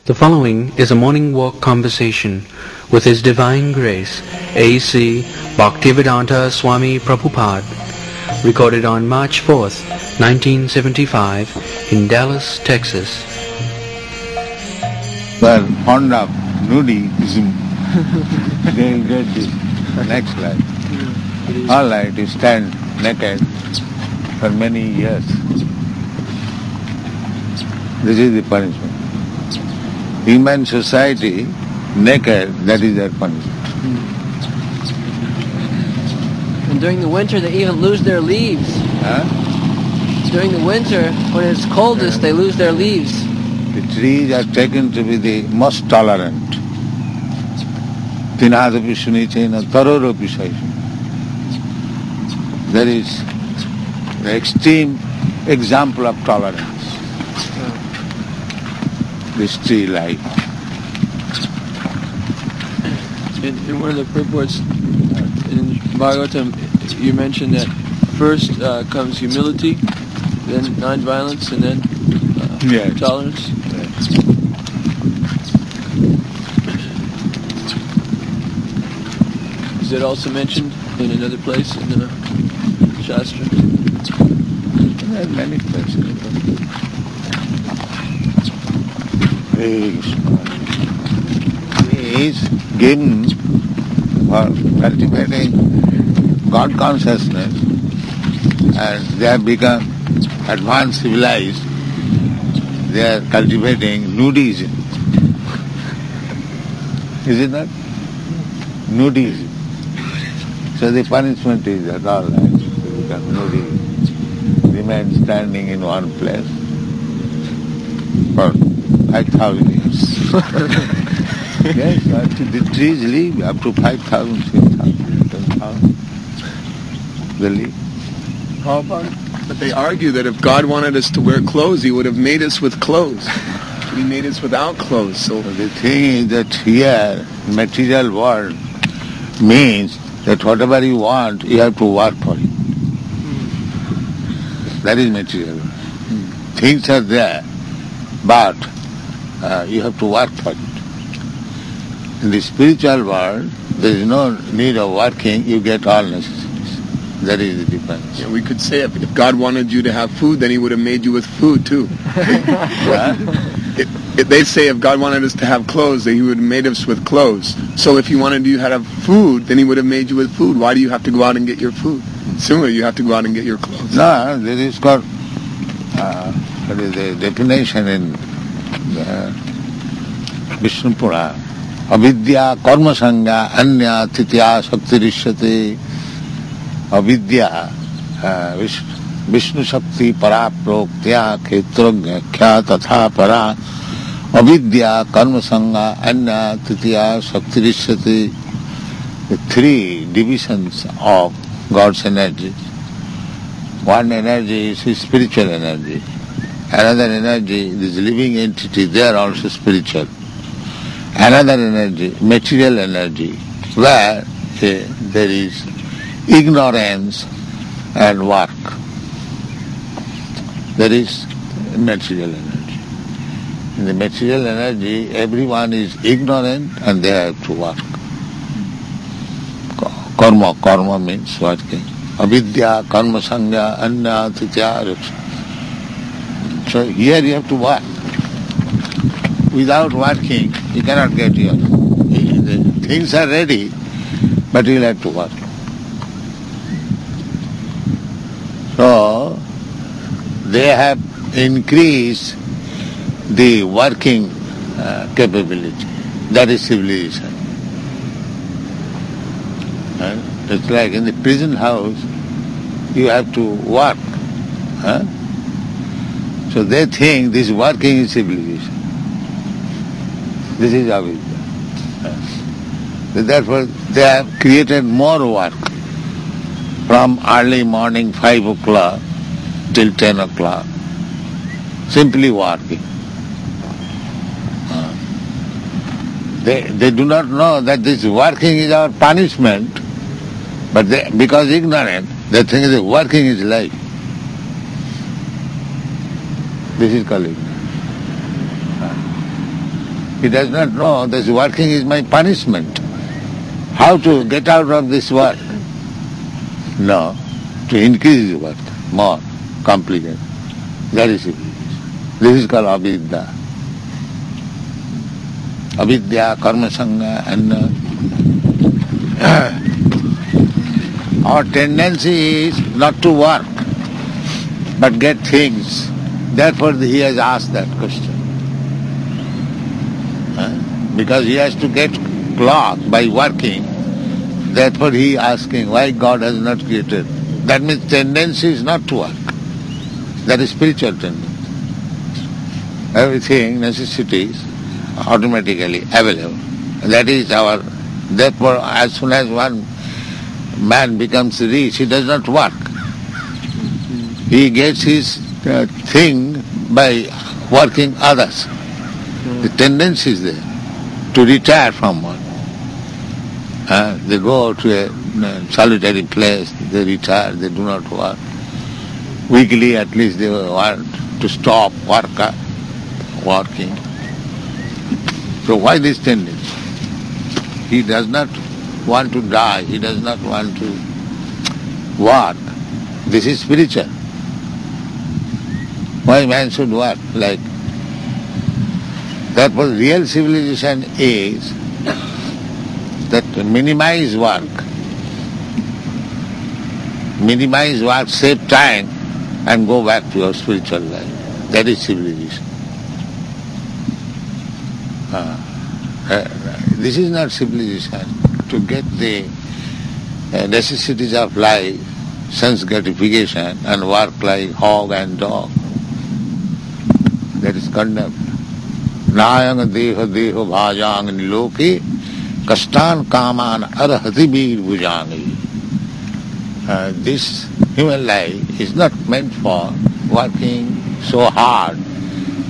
The following is a morning walk conversation with His Divine Grace, A.C. Bhaktivedanta Swami Prabhupada, recorded on March 4th, 1975 in Dallas, Texas. Well, fond of nudism, they will get this next life. All right, you stand naked for many years. This is the punishment. Human society, naked, that is their punishment. And during the winter, they even lose their leaves. Huh? During the winter, when it's coldest, they lose their leaves. The trees are taken to be the most tolerant. Tinadapi sunichena taroropi saishu. There is the extreme example of tolerance. This tree life. In one of the purports in Bhagavatam, you mentioned that first comes humility, then non-violence, and then tolerance. Yes. Is that also mentioned in another place in the Shastra? There are many places. He is given for cultivating God consciousness, and they have become advanced civilized. They are cultivating nudism. Is it not? Nudism. So the punishment is that all right, to become nudism. Remain standing in one place for 5,000 years. Yes, the trees live up to 5,000, 6,000, 10,000. They live. How about? But they argue that if God wanted us to wear clothes, He would have made us with clothes. He made us without clothes. So the thing is that here, material world means that whatever you want, you have to work for it. That is material world. Things are there, but you have to work for it. In the spiritual world, there is no need of working, you get all necessities. That is the difference. yeah, we could say if God wanted you to have food, then He would have made you with food too. They say if God wanted us to have clothes, then He would have made us with clothes. So if He wanted you to have food, then He would have made you with food. Why do you have to go out and get your food? Similarly, you have to go out and get your clothes. No, there is called, what is the definition in Vishnu Purana? Avidya karma sangha anya titya shaktirishyate. Avidya Vishnu Shakti para proktya khetrogya kya tatha para. Avidya karma sangha anya titya shaktirishyate. The three divisions of God's energy. One energy is spiritual energy. Another energy is living entity, they are also spiritual. Another energy, material energy, where there is ignorance and work. There is material energy. In the material energy, everyone is ignorant and they have to work. Karma means working. Avidya, karma sangha, anya, titya. So here you have to work. Without working, you cannot get your... The things are ready, but you will have to work. So, they have increased the working capability. That is civilization. It's like in the prison house, you have to work. So they think this working is civilization. This is avidya. Therefore, they have created more work. From early morning 5 o'clock till 10 o'clock, simply working. They do not know that this working is our punishment, but because ignorant, they think that working is life. This is called ignorance. He does not know this working is my punishment. How to get out of this work? No, to increase the work, more complicated. That is it. This is called avidya. Avidya, karma sanga, and our tendency is not to work, but get things. Therefore he has asked that question. Because he has to get cloth by working, therefore he is asking why God has not created. That means tendency is not to work. That is spiritual tendency. Everything, necessities, automatically available. That is our, therefore as soon as one man becomes rich, he does not work. He gets his thing by working others. The tendency is there to retire from work. They go to a solitary place, they retire, they do not work. Weekly at least they want to stop working. So why this tendency? He does not want to die, he does not want to work. This is spiritual. Why man should work? Like, therefore real civilization is that minimize work, save time and go back to your spiritual life. That is civilization. This is not civilization. To get the necessities of life, sense gratification, and work like hog and dog, that is condemned. Nayang deha deho bhajang niloke kastan kaman arhati bir bhujangi. This human life is not meant for working so hard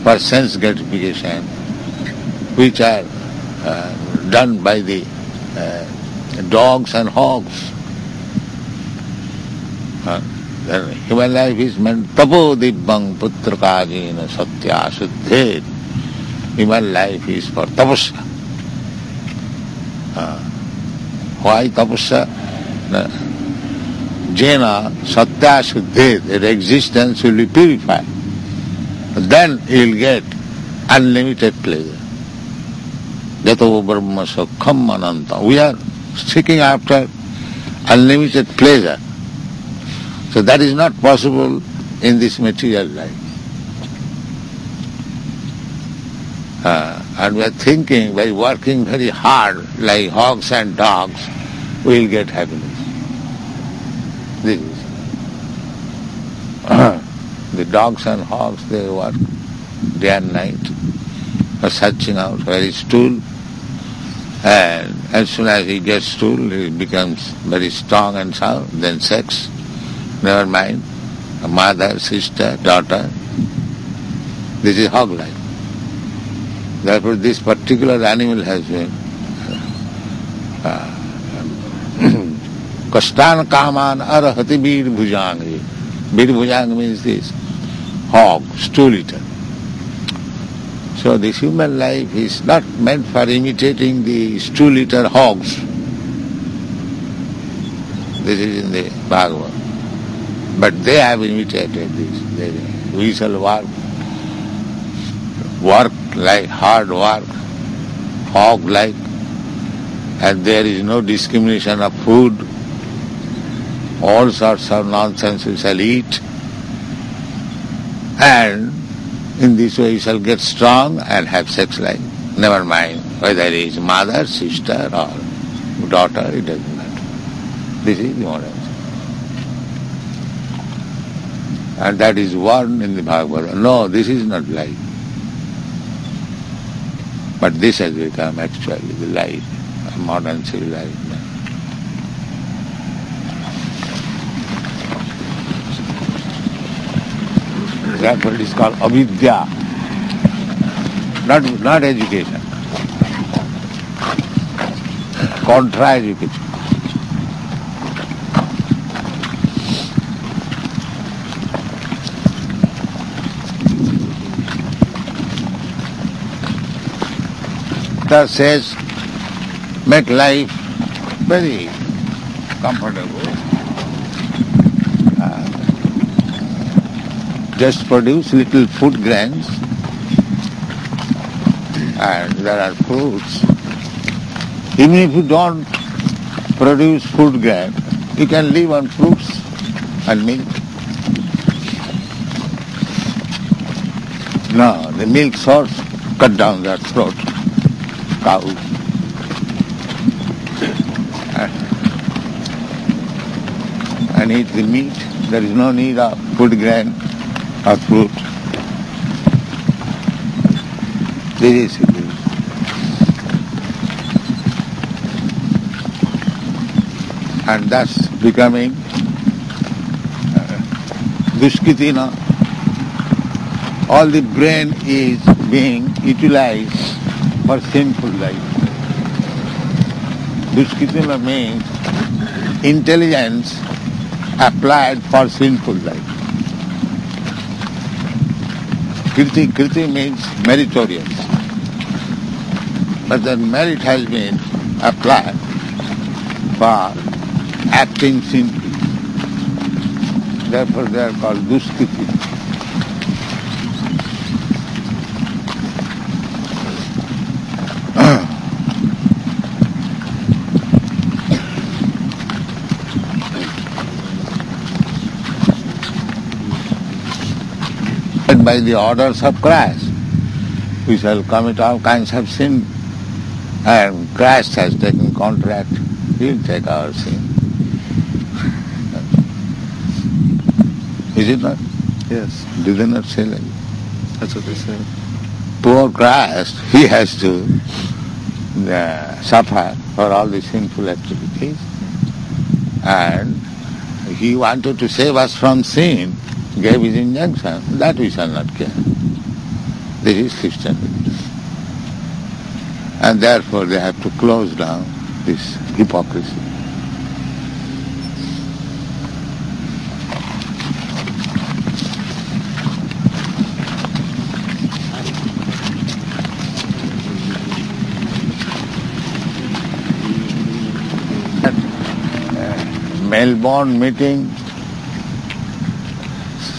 for sense gratification, which are done by the dogs and hogs. The human life is meant tapo dibbang putrakajena satya suddhet. Human life is for tapasya. Why tapasya? Jena satya suddhet, their existence will be purified. Then he will get unlimited pleasure. Yato brahma sukham ananta. We are seeking after unlimited pleasure. So that is not possible in this material life. And we are thinking by working very hard like hogs and dogs, we will get happiness. This is. The dogs and hogs, they work day and night for searching out where is stool, and as soon as he gets stool, he becomes very strong and sound, then sex, never mind, a mother, sister, daughter. This is hog life. Therefore this particular animal has been kastan kaman arhati bir bhujangi. Bir bhujangi means this, hog, stool eater. So this human life is not meant for imitating the stool eater hogs. This is in the Bhagavad. But they have imitated this. We shall work like hard work, hog like, and there is no discrimination of food. All sorts of nonsense we shall eat, and in this way you shall get strong and have sex life. Never mind whether it is mother, sister or daughter, it doesn't matter. This is the modern. And that is warned in the Bhagavad. No, this is not life. But this has become actually the life, a modern civilization. Therefore it is called avidya, not education, contra-education. Shastra says, make life very comfortable. Just produce little food grains, and there are fruits. Even if you don't produce food grain, you can live on fruits and milk. No, the milk source cut down their throat, cows. And eat the meat. There is no need of food grain or fruit. This is it. And thus becoming dushkitina. All the brain is being utilized for sinful life. Dushkitina means intelligence applied for sinful life. Kriti means meritorious. But the merit has been applied for acting sinfully. Therefore they are called dushkiti. By the orders of Christ, we shall commit all kinds of sin, and Christ has taken contract. He will take our sin. Is it not? Yes. Do they not say like that? That's what they say. Poor Christ, he has to suffer for all the sinful activities, and he wanted to save us from sin, gave his injunction, that we shall not care. This is Christianity. And therefore they have to close down this hypocrisy. Melbourne meeting,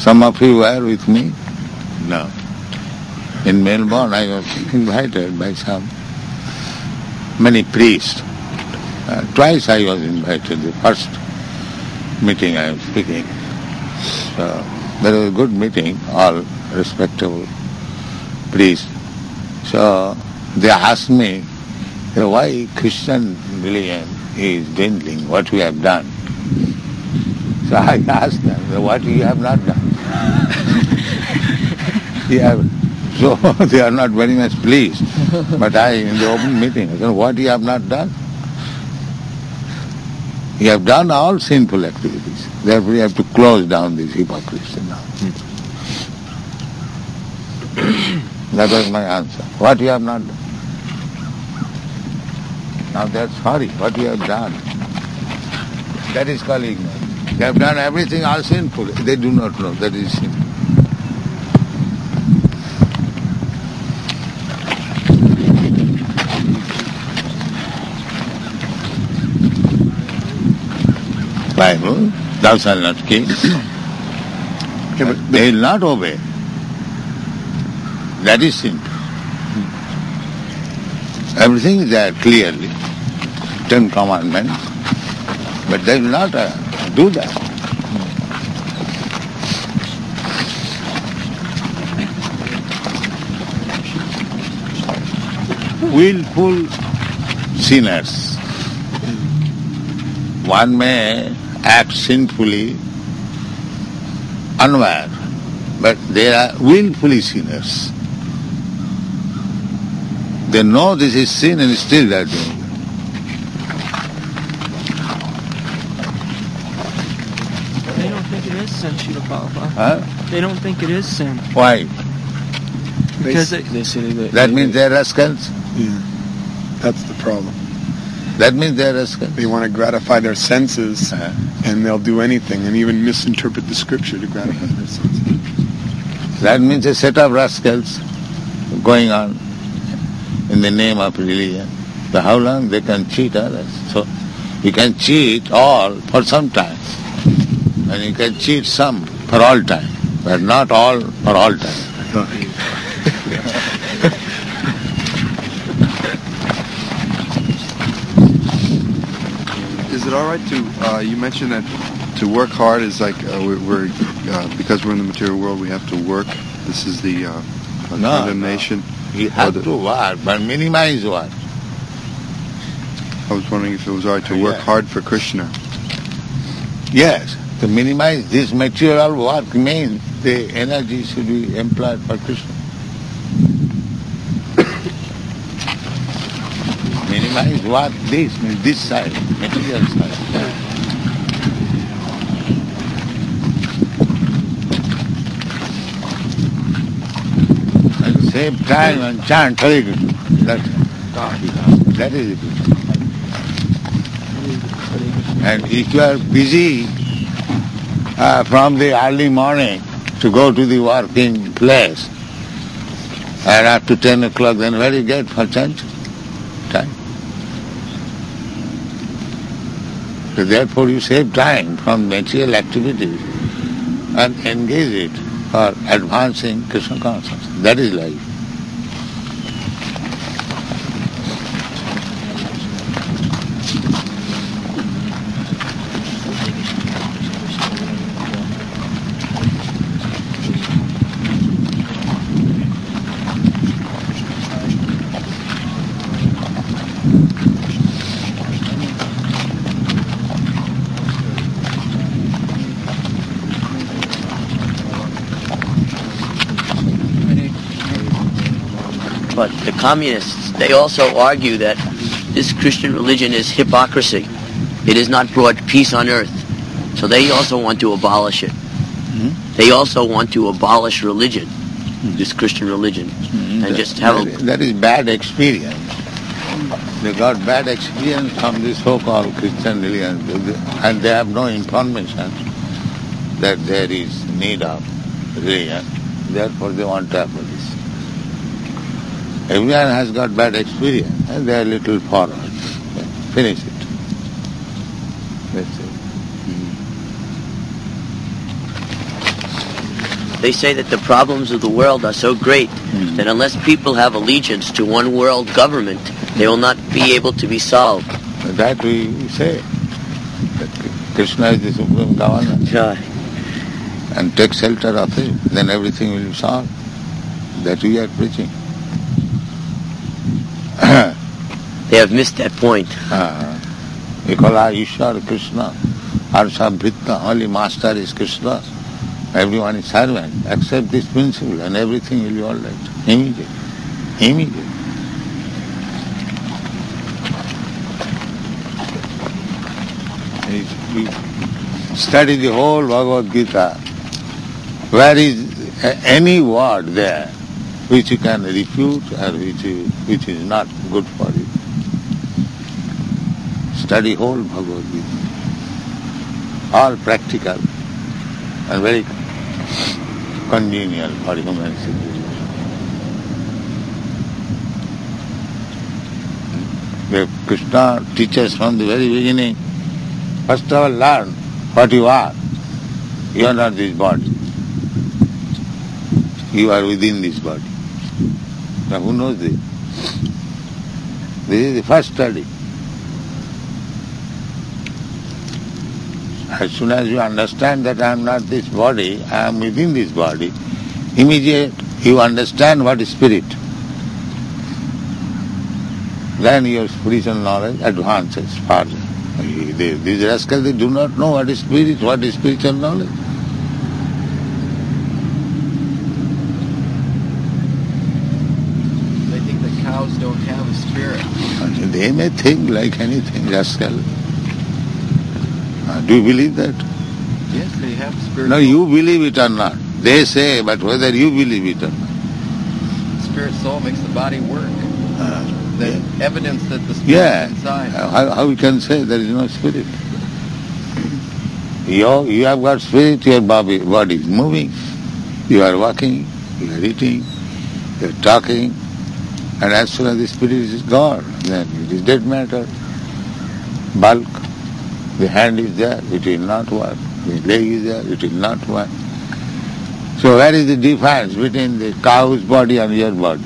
some of you were with me? No. In Melbourne I was invited by many priests. Twice I was invited. The first meeting I was speaking. So there was a good meeting, all respectable priests. So they asked me, why Christian religion is dwindling, what we have done. So I asked them, what you have not done? So they are not very much pleased. But in the open meeting, I said, what you have not done? You have done all sinful activities. Therefore you have to close down this hypocrisy now. That was my answer. What you have not done? Now they are sorry, what you have done. That is called ignorance. They have done everything all sinful. They do not know that is sin. Bible, thou shalt not kill. They will not obey. That is sin. Everything is there clearly, 10 commandments, but they will not do that. Willful sinners. One may act sinfully, unaware, but they are willfully sinners. They know this is sin and still they are doing it. They don't think it is sin, Srila Prabhupada. Huh? They don't think it is sin. Why? Because They say That means they are rascals? Yeah. That's the problem. That means they are rascals? They want to gratify their senses, and they'll do anything, and even misinterpret the scripture to gratify their senses. That means a set of rascals going on. in the name of religion. So how long they can cheat others? So you can cheat all for some time, and you can cheat some for all time, but not all for all time. Is it all right to, you mentioned that to work hard is like, because we're in the material world, we have to work. This is the condemnation. No. You have to work, but minimize work. I was wondering if it was all right to work hard for Krishna. Yes, to minimize this material work means the energy should be employed for Krishna. Minimize what this means, this side, material side. At the same time and chant Hare Krishna. That is it. And if you are busy from the early morning to go to the working place, and after 10 o'clock, then where do you get for chant? Time. So therefore you save time from material activities and engage it for advancing Krishna consciousness. That is life. But the communists, they also argue that this Christian religion is hypocrisy. It has not brought peace on earth. So they also want to abolish it. Mm-hmm. They also want to abolish religion, this Christian religion, and just have that is bad experience. They got bad experience from this so-called Christian religion, and they have no information that there is need of religion. Therefore they want to abolish. Everyone has got bad experience, and they are little forward. Finish it. That's it. They say that the problems of the world are so great that unless people have allegiance to one world government, they will not be able to be solved. That we say. That Krishna is the supreme governor. Yeah. And take shelter of him, then everything will be solved. That we are preaching. They have missed that point. Ekala Ishwar Krishna, Harsha Bhritna, only master is Krishna. Everyone is servant. Accept this principle and everything will be all right. Immediate. We study the whole Bhagavad Gita. Where is any word there which you can refute or which is not good for you? Study whole Bhagavad Gita. All practical and very congenial for human civilization. The Krishna teaches from the very beginning, first of all learn what you are. You are not this body. You are within this body. Now who knows this? This is the first study. As soon as you understand that I am not this body, I am within this body, immediately you understand what is spirit. Then your spiritual knowledge advances further. These rascals, they do not know what is spirit, what is spiritual knowledge. They think that cows don't have a spirit. They may think like anything, rascal. Do you believe that? Yes, they have spirit. No, you believe it or not. They say, but whether you believe it or not. Spirit soul makes the body work. The evidence that the spirit is inside. How you can say there is no spirit? You have got spirit, your body is moving. You are walking, you are eating, you are talking, And as soon as the spirit is gone, then it is dead matter. Bulk. The hand is there, it will not work. The leg is there, it will not work. So where is the difference between the cow's body and your body?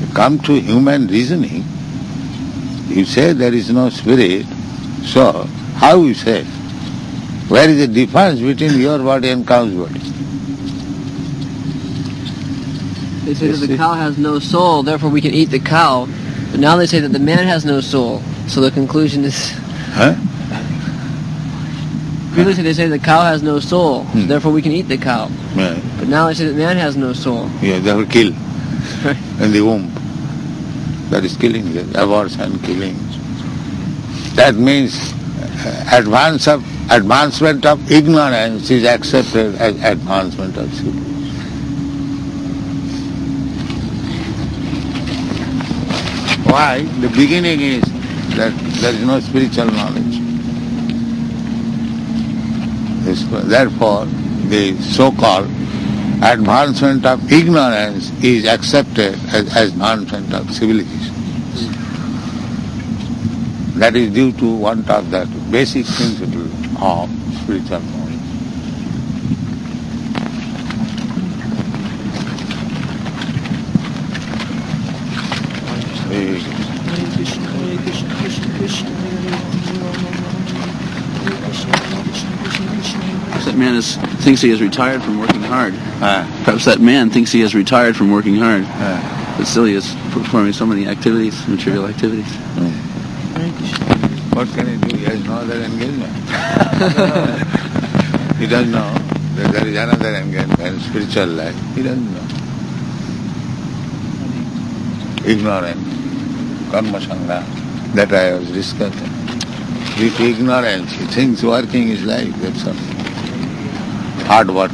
You come to human reasoning, you say there is no spirit, so how you say? Where is the difference between your body and cow's body? They say that the cow has no soul, therefore we can eat the cow. But now they say that the man has no soul. So the conclusion is... Huh? Previously they say the cow has no soul, so therefore we can eat the cow. Yeah. But now they say that man has no soul. Yeah, they will kill in the womb. That is killing, abortion, killing. That means advancement of ignorance is accepted as advancement of civilization. Why? The beginning is that there is no spiritual knowledge. Therefore, the so-called advancement of ignorance is accepted as advancement of civilization. That is due to want of that basic principle of spiritual knowledge. That man thinks he has retired from working hard. Perhaps that man thinks he has retired from working hard. But still he is performing so many activities, material activities. What can he do? He has no other engagement. He doesn't know that there is another engagement, spiritual life. He doesn't know. Ignorant, karma sangha, that I was discussing. Due to ignorance, he thinks working is life, that's all. Hard work.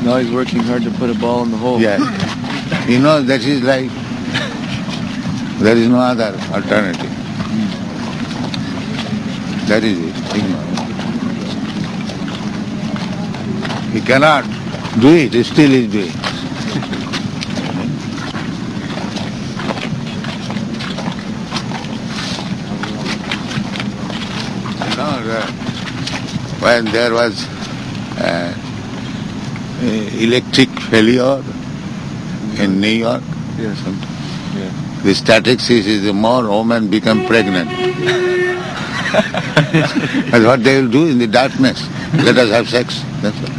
Now he's working hard to put a ball in the hole. Yes. He knows that is life. There is no other alternative. That is it, ignorance. He cannot do it, he still is doing. When there was electric failure in New York, the statistics is the more women become pregnant. That's what they will do in the darkness. Let us have sex. That's all.